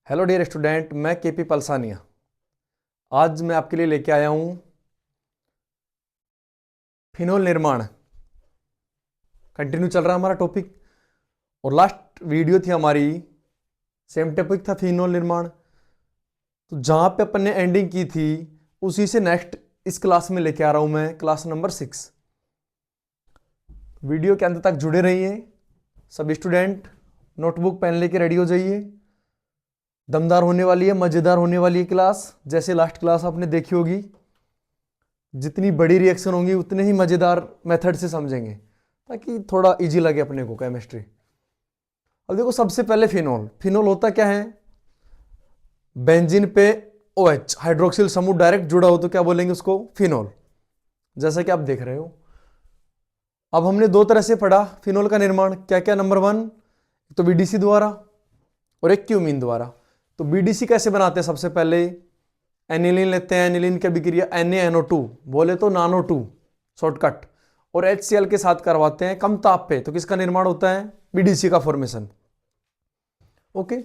Hello dear student, मैं KP Palsania. आज मैं आपके लिए लेके आया हूं फिनोल निर्माण। कंटिन्यू चल रहा है हमारा टॉपिक और लास्ट वीडियो थी हमारी, सेम टॉपिक था फिनोल निर्माण। तो जहां पे अपन ने एंडिंग की थी उसी से नेक्स्ट इस क्लास में लेके आ रहा हूं मैं, क्लास नंबर 6। वीडियो के अंत तक जुड़े रहिए सभी स्टूडेंट। नोटबुक पेन लेके रेडी हो जाइए। दमदार होने वाली है, मजेदार होने वाली है क्लास। जैसे लास्ट क्लास आपने देखी होगी, जितनी बड़ी रिएक्शन होंगी उतने ही मजेदार मेथड से समझेंगे ताकि थोड़ा इजी लगे अपने को केमिस्ट्री। अब देखो, सबसे पहले फिनोल। फिनोल होता क्या है? बेंजीन पे OH हाइड्रोक्सिल समूह डायरेक्ट जुड़ा हो तो क्या बोलेंगे उसको? फिनोल। जैसा कि आप देख रहे हो, अब हमने दो तरह से पढ़ा फिनोल का निर्माण। क्या क्या? नंबर 1 तो BDC द्वारा और एक क्यूमीन द्वारा। तो BDC कैसे बनाते हैं? सबसे पहले एनिलीन लेते हैं, एनिलीन की अभिक्रिया NaNO2 बोले तो नानो 2 शॉर्टकट, और HCl के साथ करवाते हैं कम ताप पे। तो किसका निर्माण होता है? BDC का फॉर्मेशन। ओके,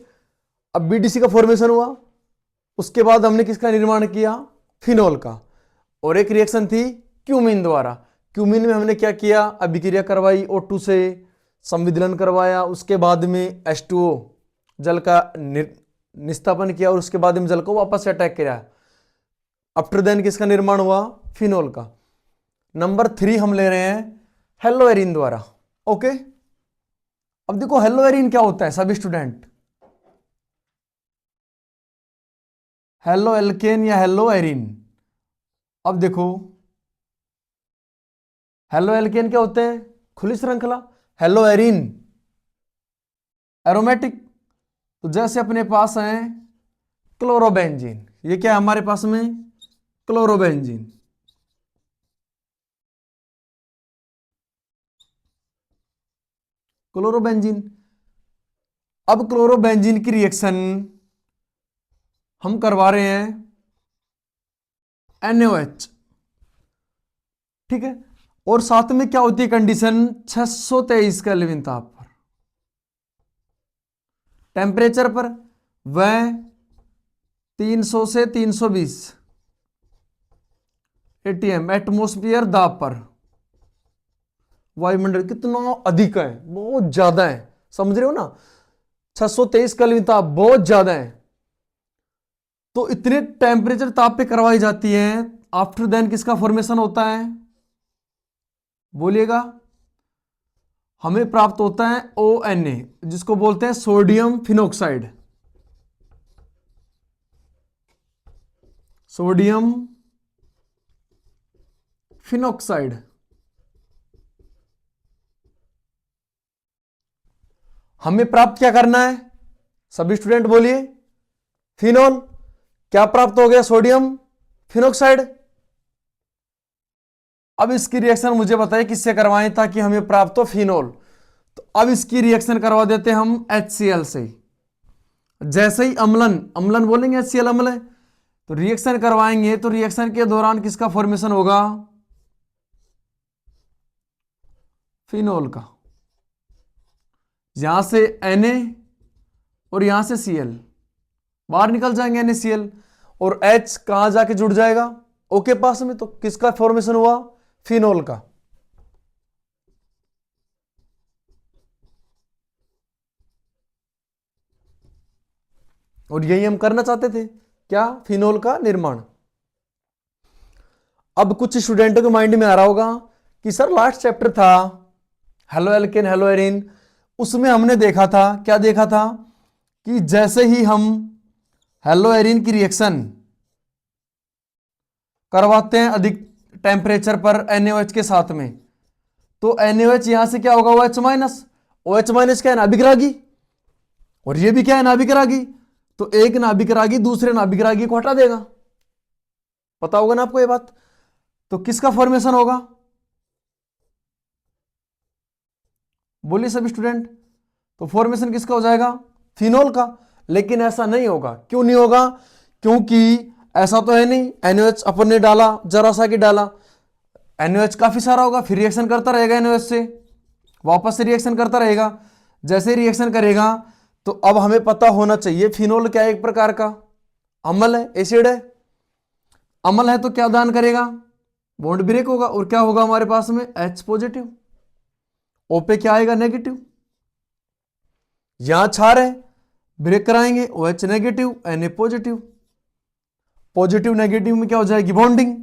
अब BDC का फॉर्मेशन हुआ, उसके बाद हमने किसका निर्माण किया? फिनोल का। और एक रिएक्शन थी क्यूमीन द्वारा। क्यूमीन में हमने क्या किया? अभिक्रिया करवाई O2 से, संविदलन करवाया, उसके बाद में H2O जल का निस्तापन किया और उसके बाद में जल को वापस से अटैक किया। आफ्टर देन किसका निर्माण हुआ? फिनोल का। नंबर 3 हम ले रहे हैं हेलोएरिन द्वारा। ओके, अब देखो हेलोएरिन क्या होता है सभी स्टूडेंट? हेलो एल्केन या हेलोएरिन। अब देखो, हेलो एल्केन क्या होते हैं? खुली श्रृंखला। हेलोएरिन एरोमेटिक। तो जैसे अपने पास है क्लोरोबेंजीन, ये क्या है हमारे पास में? क्लोरोबेंजीन। क्लोरोबेंजीन। अब क्लोरोबेंजीन की रिएक्शन हम करवा रहे हैं NaOH, ठीक है। और साथ में क्या होती है कंडीशन? 623 केल्विन ताप पर, टेम्परेचर पर वह 300 से 320 ATM एटमोस्फियर दाब पर। वायुमंडल कितना अधिक है, बहुत ज्यादा है, समझ रहे हो ना? 623 केल्विन ताप बहुत ज्यादा है। तो इतने टेम्परेचर ताप पे करवाई जाती है। आफ्टर देन किसका फॉर्मेशन होता है? बोलिएगा। हमें प्राप्त होता है ONA, जिसको बोलते हैं सोडियम फिनोक्साइड। Sodium phenoxide. हमें प्राप्त क्या करना है सभी स्टूडेंट? बोलिए। फिनोल। क्या प्राप्त हो गया? Sodium phenoxide. अब इसकी रिएक्शन मुझे बताइए किससे करवाएं ताकि हमें प्राप्त हो फिनोल। तो अब इसकी रिएक्शन करवा देते हैं हम HCl से। जैसे ही अम्लन, अम्लन बोलेंगे, HCl अम्ल है, तो रिएक्शन करवाएंगे तो रिएक्शन के दौरान किसका फॉर्मेशन होगा? फिनोल का। यहां से Na और यहां से Cl बाहर निकल जाएंगे, NaCl, और H कहां जाके जुड़ जाएगा? O के पास में। तो किसका फॉर्मेशन हुआ? फिनोल का। और यही हम करना चाहते थे, क्या? फिनोल का निर्माण। अब कुछ स्टूडेंटों के माइंड में आ रहा होगा कि सर लास्ट चैप्टर था हेलो एल्केन हेलोएरिन, उसमें हमने देखा था, क्या देखा था? कि जैसे ही हम हेलोएरिन की रिएक्शन करवाते हैं अधिक टेम्परेचर पर NaOH के साथ में, तो NaOH यहां से क्या होगा? OH minus. OH माइनस क्या है? नाभिक रागी। और ये भी क्या है? नाभिक रागी। तो एक नाभिक रागी दूसरे नाभिक रागी को हटा देगा। पता होगा ना आपको ये बात? तो किसका फॉर्मेशन होगा? बोलिए सभी स्टूडेंट। तो फॉर्मेशन किसका हो जाएगा? फिनोल का। लेकिन ऐसा नहीं होगा। क्यों नहीं होगा? क्योंकि ऐसा तो है नहीं NaOH अपन ने डाला, जरा सा कि डाला। NaOH काफी सारा होगा, फिर रिएक्शन करता रहेगा NaOH से, वापस से रिएक्शन करता रहेगा। जैसे रिएक्शन करेगा तो अब हमें पता होना चाहिए फिनोल क्या है, एक प्रकार का अम्ल है, एसिड है। अम्ल है तो क्या दान करेगा, बॉन्ड ब्रेक होगा, और क्या होगा हमारे पास में H पॉजिटिव, O पे क्या आएगा नेगेटिव। यहां क्षार है, ब्रेक कराएंगे, OH negative Na positive, positive negative में क्या हो जाएगी बॉन्डिंग,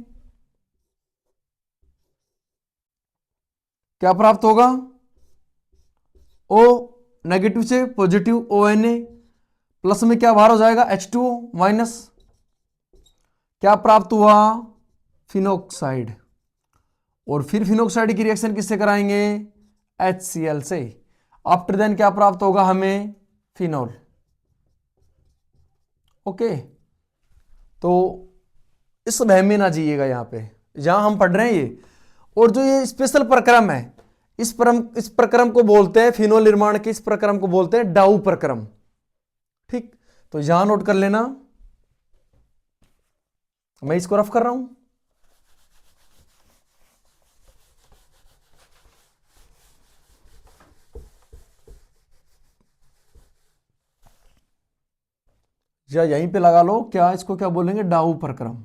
क्या प्राप्त होगा O नेगेटिव से पॉजिटिव ONA, प्लस में क्या बाहर हो जाएगा H2O माइनस, क्या प्राप्त हुआ फिनोक्साइड। और फिर फिनोक्साइड की रिएक्शन किससे कराएंगे HCl से। आफ्टर देन क्या प्राप्त होगा हमें फिनोल। ओके, तो इस वहम में ना जाइएगा, यहां पे जहां हम पढ़ रहे हैं ये, और जो ये स्पेशल प्रक्रम है, इस प्रक्रम को बोलते हैं फिनोल निर्माण के, इस प्रक्रम को बोलते हैं डाउ प्रक्रम। ठीक, तो यहां नोट कर लेना, मैं इसको रफ कर रहा हूं। या यहीं पे लगा लो, क्या इसको क्या बोलेंगे डाउ प्रक्रम।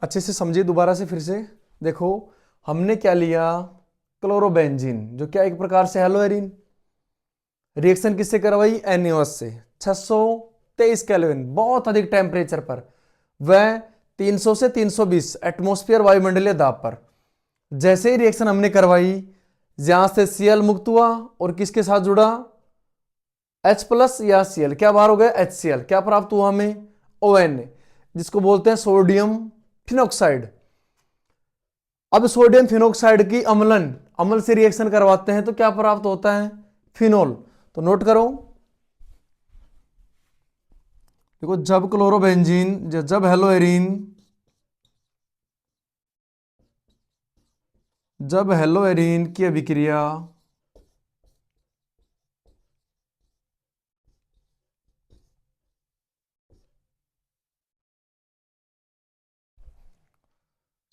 अच्छे से समझिए, दोबारा से फिर से देखो, हमने क्या लिया क्लोरोबेंजीन, जो क्या एक प्रकार से हेलोएरिन, रिएक्शन किससे करवाई NaOH से 623 केल्विन, बहुत अधिक टेम्परेचर पर, वह 300 से 320 एटमॉस्फेयर वायुमंडलीय दाब पर। जैसे ही रिएक्शन हमने करवाई, यहां से Cl मुक्त हुआ और किसके साथ जुड़ा H प्लस या Cl, क्या बाहर हो गया HCl, क्या प्राप्त हुआ हमें ONA, जिसको बोलते हैं सोडियम फिनोक्साइड। अब सोडियम फिनोक्साइड की अम्लन, अम्ल से रिएक्शन करवाते हैं तो क्या प्राप्त होता है फिनोल। तो नोट करो, देखो जब क्लोरोबेंजीन, जब हेलोएरिन, जब हेलोएरिन की अभिक्रिया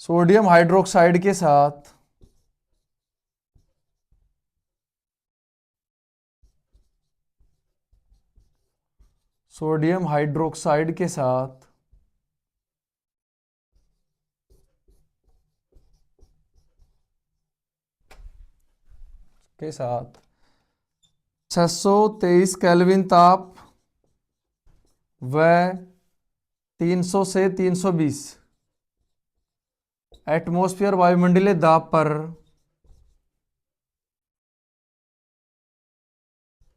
सोडियम हाइड्रोक्साइड के साथ सोडियम हाइड्रोक्साइड के साथ के साथ 623 केल्विन ताप व 300 से 320 एटमॉस्फेयर वायुमंडलीय दाब पर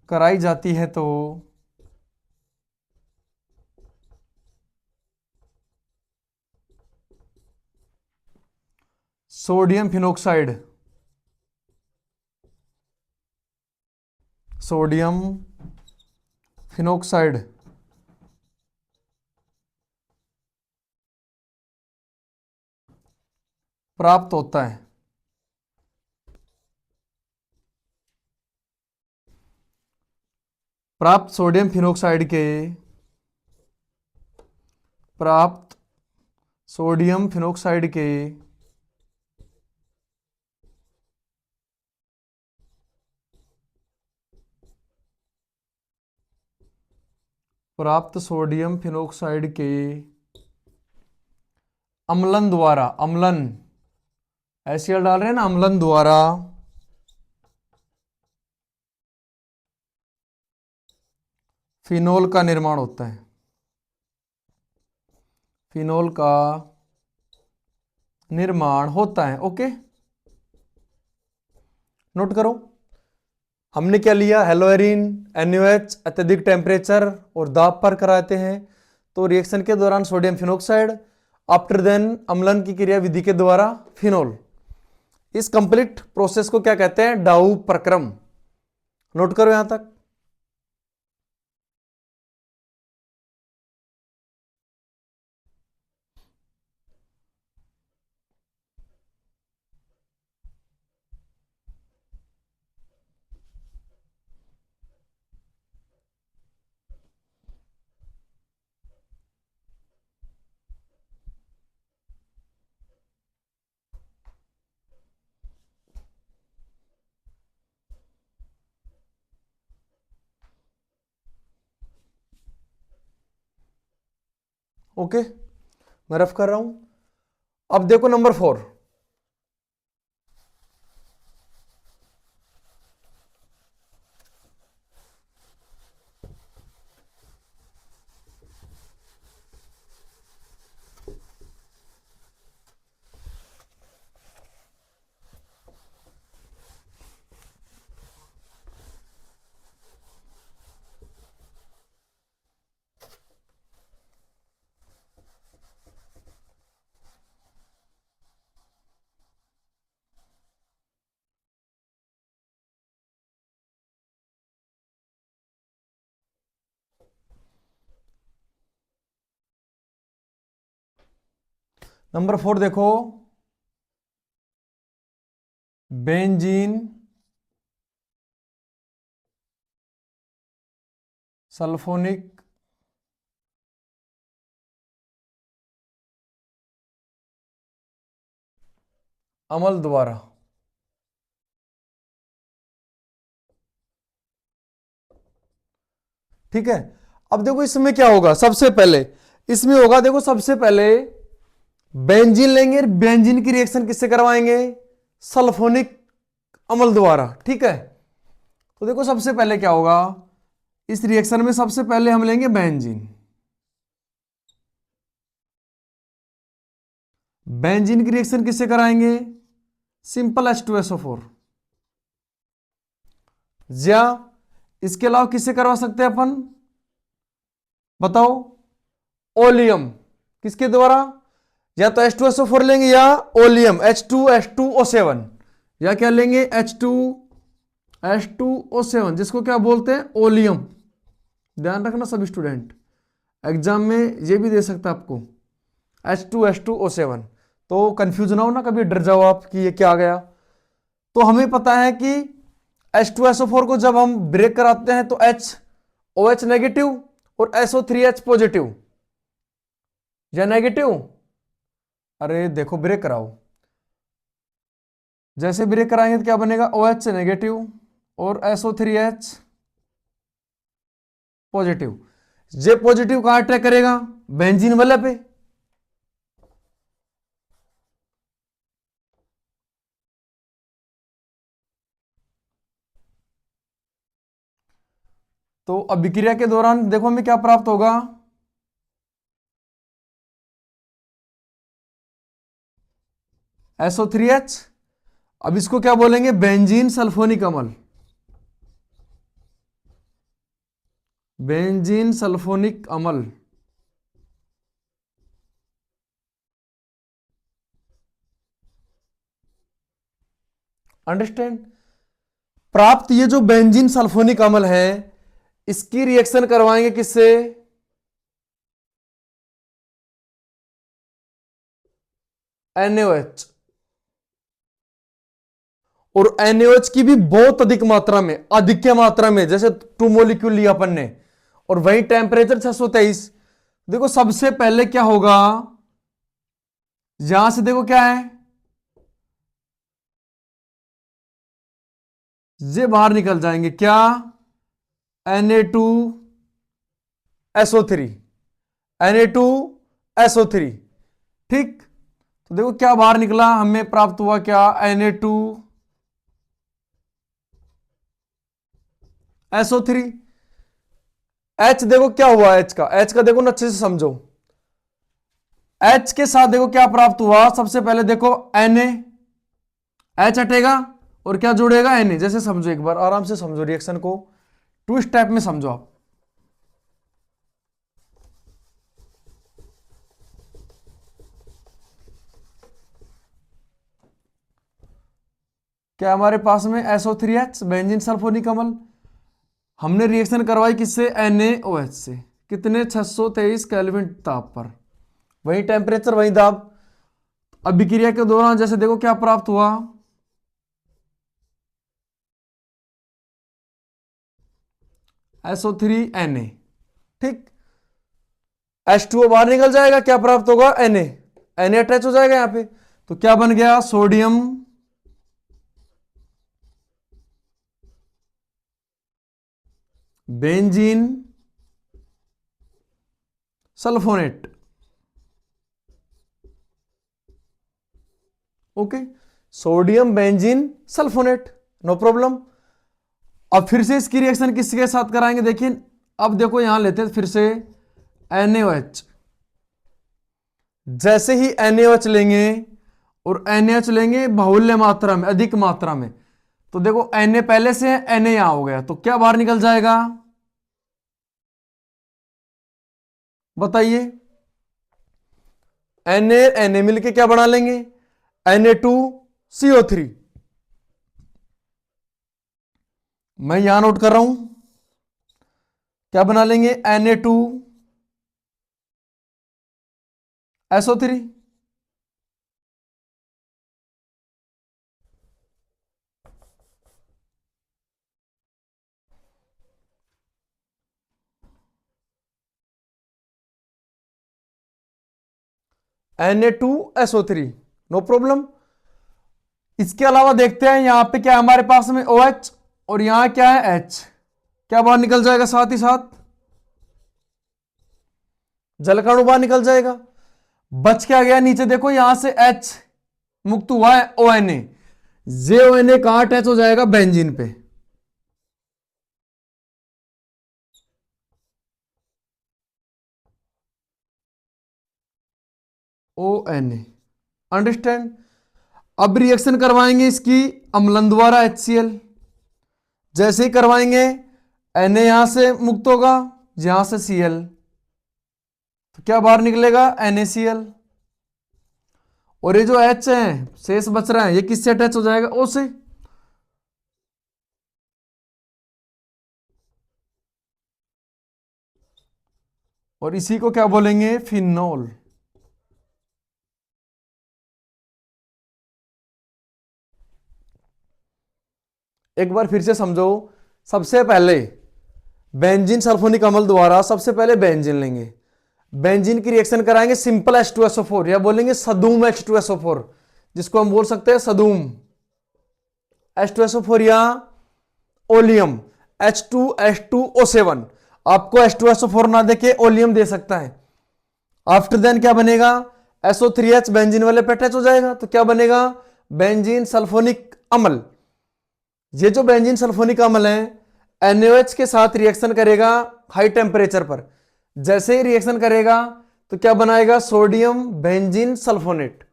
कराई जाती है तो सोडियम फिनोक्साइड, सोडियम फिनोक्साइड प्राप्त होता है। प्राप्त सोडियम फिनोक्साइड के, प्राप्त सोडियम फिनोक्साइड के प्राप्त सोडियम फिनोक्साइड के अम्लन द्वारा, अम्लन HCl डाल रहे हैं ना, अम्लन द्वारा फिनोल का निर्माण होता है, फिनोल का निर्माण होता है। ओके, नोट करो, हमने क्या लिया हेलोएरिन NaOH अत्यधिक टेम्परेचर और दाब पर कराते हैं तो रिएक्शन के दौरान सोडियम फिनोक्साइड, आफ्टर देन अम्लन की क्रिया विधि के द्वारा फिनोल। इस कंप्लीट प्रोसेस को क्या कहते हैं डाउ प्रक्रम। नोट करो यहां तक। ओके, मैं रफ कर रहा हूं। अब देखो नंबर 4, नंबर 4 देखो, बेंजीन सल्फोनिक अमल द्वारा ठीक है। अब देखो इसमें क्या होगा, सबसे पहले इसमें होगा, देखो सबसे पहले बेंजीन लेंगे, बेंजीन की रिएक्शन किससे करवाएंगे, सल्फोनिक अमल द्वारा, ठीक है। तो देखो सबसे पहले क्या होगा, इस रिएक्शन में सबसे पहले हम लेंगे बेंजीन। बेंजीन की रिएक्शन किससे कराएंगे, सिंपल H2SO4, या इसके अलावा किससे करवा सकते हैं अपन, बताओ, ओलियम, किसके द्वारा, या तो H2SO4 लेंगे या ओलियम H2H2O7, या क्या लेंगे H2H2O7, जिसको क्या बोलते हैं, ओलियम। ध्यान रखना सब स्टूडेंट, एग्जाम में ये भी दे सकता है आपको H2H2O7, तो कंफ्यूज ना हो ना, कभी डर जाओ आप कि ये क्या आ गया। तो हमें पता है कि H2SO4 को जब हम ब्रेक कराते हैं तो OH नेगेटिव और SO3H पॉजिटिव, या नेगेटिव, अरे देखो ब्रेक कराओ, जैसे ब्रेक कराएंगे तो क्या बनेगा, OH नेगेटिव और SO3H पॉजिटिव। जे पॉजिटिव कहां अटैक करेगा, बेंजीन वाले पे, तो अभिक्रिया के दौरान देखो हमें क्या प्राप्त होगा, SO3H, अब इसको क्या बोलेंगे, बेंजीन सल्फोनिक अम्ल, बेंजीन सल्फोनिक अम्ल। अंडरस्टैंड, प्राप्त ये जो बेंजीन सल्फोनिक अम्ल है, इसकी रिएक्शन करवाएंगे किससे, NaOH, और NaOH की भी बहुत अधिक मात्रा में, अधिक मात्रा में, जैसे 2 मोलिक्यूल लिया अपन ने, और वही टेम्परेचर 623। देखो सबसे पहले क्या होगा, यहां से देखो क्या है, ये बाहर निकल जाएंगे क्या, Na2SO3, Na2SO3, ठीक। तो देखो क्या बाहर निकला, हमें प्राप्त हुआ क्या, Na2SO3। H देखो क्या हुआ, H का देखो ना अच्छे से समझो, H के साथ देखो क्या प्राप्त हुआ, सबसे पहले देखो Na, H हटेगा और क्या जुड़ेगा, Na। जैसे समझो, एक बार आराम से समझो रिएक्शन को, 2 स्टेप में समझो आप। क्या हमारे पास में SO3H बेंजीन सल्फोनिक अम्ल, हमने रिएक्शन करवाई किससे, NaOH से, कितने 623 केल्विन ताप पर, वही टेम्परेचर वही दाब। अभिक्रिया के दौरान जैसे देखो क्या प्राप्त हुआ, SO3Na, ठीक। H2O बाहर निकल जाएगा, क्या प्राप्त होगा, Na अटैच हो जाएगा यहां पे, तो क्या बन गया, sodium benzene sulphonate, okay, sodium benzene sulphonate, no problem. अब फिर से इसकी रिएक्शन किसके साथ कराएंगे, देखिए अब देखो यहां लेते हैं फिर से NaOH। जैसे ही NaOH लेंगे और NaOH लेंगे बाहुल्य मात्रा में, अधिक मात्रा में, तो देखो Na पहले से है, Na यहां हो गया, तो क्या बाहर निकल जाएगा बताइए। Na मिलके क्या बना लेंगे, Na2CO3। मैं यहां नोट कर रहा हूं, क्या बना लेंगे, Na2SO3। Na2SO3, no problem. इसके अलावा देखते हैं यहां पे क्या है हमारे पास में OH और यहां क्या है H, क्या बाहर निकल जाएगा, साथ ही साथ जलकण बाहर निकल जाएगा। बच क्या गया नीचे, देखो यहां से H मुक्त हुआ है ONA, JONA कहां अटैच हो जाएगा, बेंजीन पे। ONA, understand. अब रिएक्शन करवाएंगे इसकी अम्लन द्वारा HCl। जैसे ही करवाएंगे Na यहां से मुक्त होगा, यहां से Cl, तो क्या बाहर निकलेगा, NaCl। और ये जो H है शेष बच रहा है, ये किससे अटैच हो जाएगा, O से। और इसी को क्या बोलेंगे, फिनोल। एक बार फिर से समझो, सबसे पहले बेंजीन सल्फोनिक अम्ल द्वारा सबसे पहले बेंजीन लेंगे, बेंजीन की रिएक्शन कराएंगे सिंपल H2SO4 या बोलेंगे सदूम H2SO4, जिसको हम बोल सकते हैं सदूम H2SO4 या ओलियम H2H2O7। आपको H2SO4 ना देके ओलियम दे सकता है। आफ्टर देन क्या बनेगा, SO3H बेंजीन वाले पे अटैच हो जाएगा, तो क्या बनेगा, बेंजीन सल्फोनिक अम्ल। ये जो बेंजीन सल्फोनिक अम्ल है NaOH के साथ रिएक्शन करेगा हाई टेम्परेचर पर। जैसे ही रिएक्शन करेगा तो क्या बनाएगा, सोडियम बेंजीन सल्फोनेट।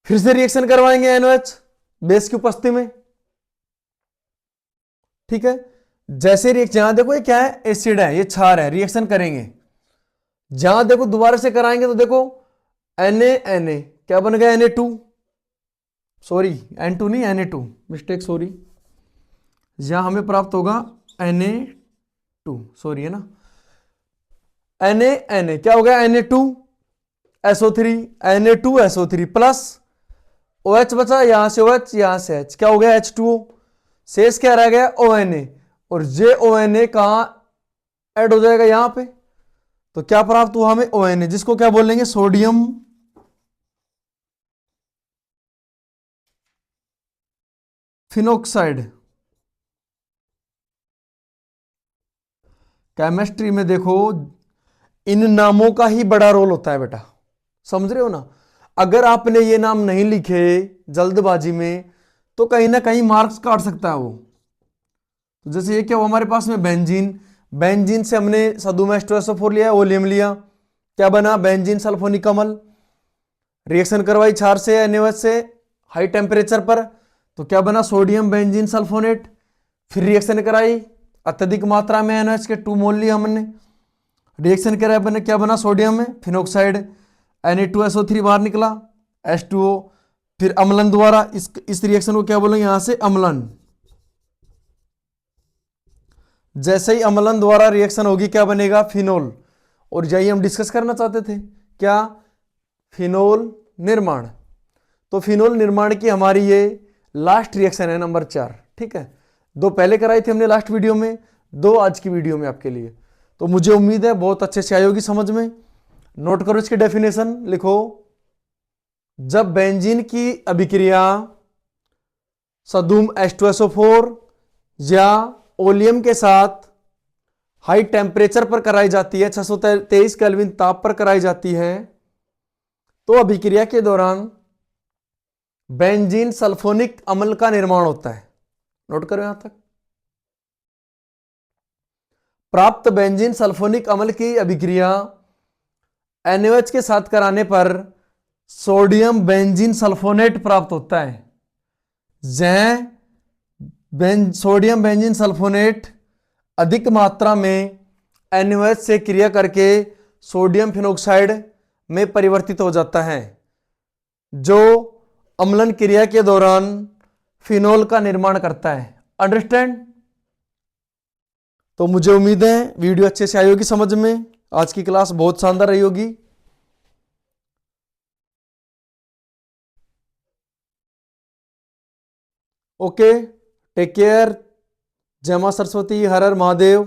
फिर से रिएक्शन करवाएंगे NaOH बेस की उपस्थिति में, ठीक है। जैसे रिएक्शन, जहां देखो ये क्या है, एसिड है, ये क्षार है, रिएक्शन करेंगे। जहां देखो दोबारा से कराएंगे तो देखो Na क्या बन गया, Na2, सॉरी N2 नहीं Na2, मिस्टेक सॉरी, यहां हमें प्राप्त होगा Na2, सॉरी है ना, Na क्या हो गया, Na2SO3, Na2SO3 प्लस OH बचा, यहां से OH यहां से H, क्या हो गया, H2O। शेष क्या रह गया, ONA, और JONA कहां ऐड हो जाएगा, यहां पे। तो क्या प्राप्त हुआ हमें, ONA, जिसको क्या बोलेंगे, सोडियम फिनोक्साइड। केमिस्ट्री में देखो इन नामों का ही बड़ा रोल होता है बेटा, समझ रहे हो ना। अगर आपने ये नाम नहीं लिखे जल्दबाजी में तो कहीं ना कहीं मार्क्स काट सकता है वो। तो जैसे ये क्या हुआ हमारे पास में, बेंजीन, बेंजीन से हमने सदूम H2SO4 लिया, ओलियम लिया, क्या बना, बेंजीन सल्फोनिक अम्ल। रिएक्शन करवाई क्षार से NaOH से हाई टेम्परेचर पर, तो क्या बना, सोडियम बेंजीन सल्फोनेट। फिर रिएक्शन कराई अत्यधिक मात्रा में NaOH के 2 मोल लिया हमने, रिएक्शन कराया बने, क्या बना, सोडियम में फिनोक्साइड, Na2SO3 बाहर निकला, H2O। फिर अम्लन द्वारा इस रिएक्शन को क्या बोलेंगे, यहां से अम्लन। जैसे ही अम्लन द्वारा रिएक्शन होगी क्या बनेगा, फिनोल। और यही हम डिस्कस करना चाहते थे, क्या, फिनोल निर्माण। तो फिनोल निर्माण की हमारी ये लास्ट रिएक्शन है नंबर 4, ठीक है। 2 पहले कराई थी हमने लास्ट वीडियो में, 2 आज की वीडियो में आपके लिए। तो मुझे उम्मीद है बहुत अच्छे से आई होगी समझ में। नोट करो इसकी डेफिनेशन, लिखो, जब बेंजीन की अभिक्रिया सदूम H2SO4 या ओलियम के साथ हाई टेम्परेचर पर कराई जाती है, 623 केल्विन ताप पर कराई जाती है, तो अभिक्रिया के दौरान बेंजीन सल्फोनिक अम्ल का निर्माण होता है। नोट करो यहां तक। प्राप्त बेंजीन सल्फोनिक अम्ल की अभिक्रिया NaOH के साथ कराने पर सोडियम बेंजीन सल्फोनेट प्राप्त होता है। सोडियम बेंजीन सल्फोनेट अधिक मात्रा में NaOH से क्रिया करके सोडियम फिनोक्साइड में परिवर्तित हो जाता है, जो अम्लन क्रिया के दौरान फिनोल का निर्माण करता है। अंडरस्टैंड? तो मुझे उम्मीद है वीडियो अच्छे से आई होगी समझ में। आज की क्लास बहुत शानदार रही होगी। Okay, take care. जय मां सरस्वती, हर हर महादेव।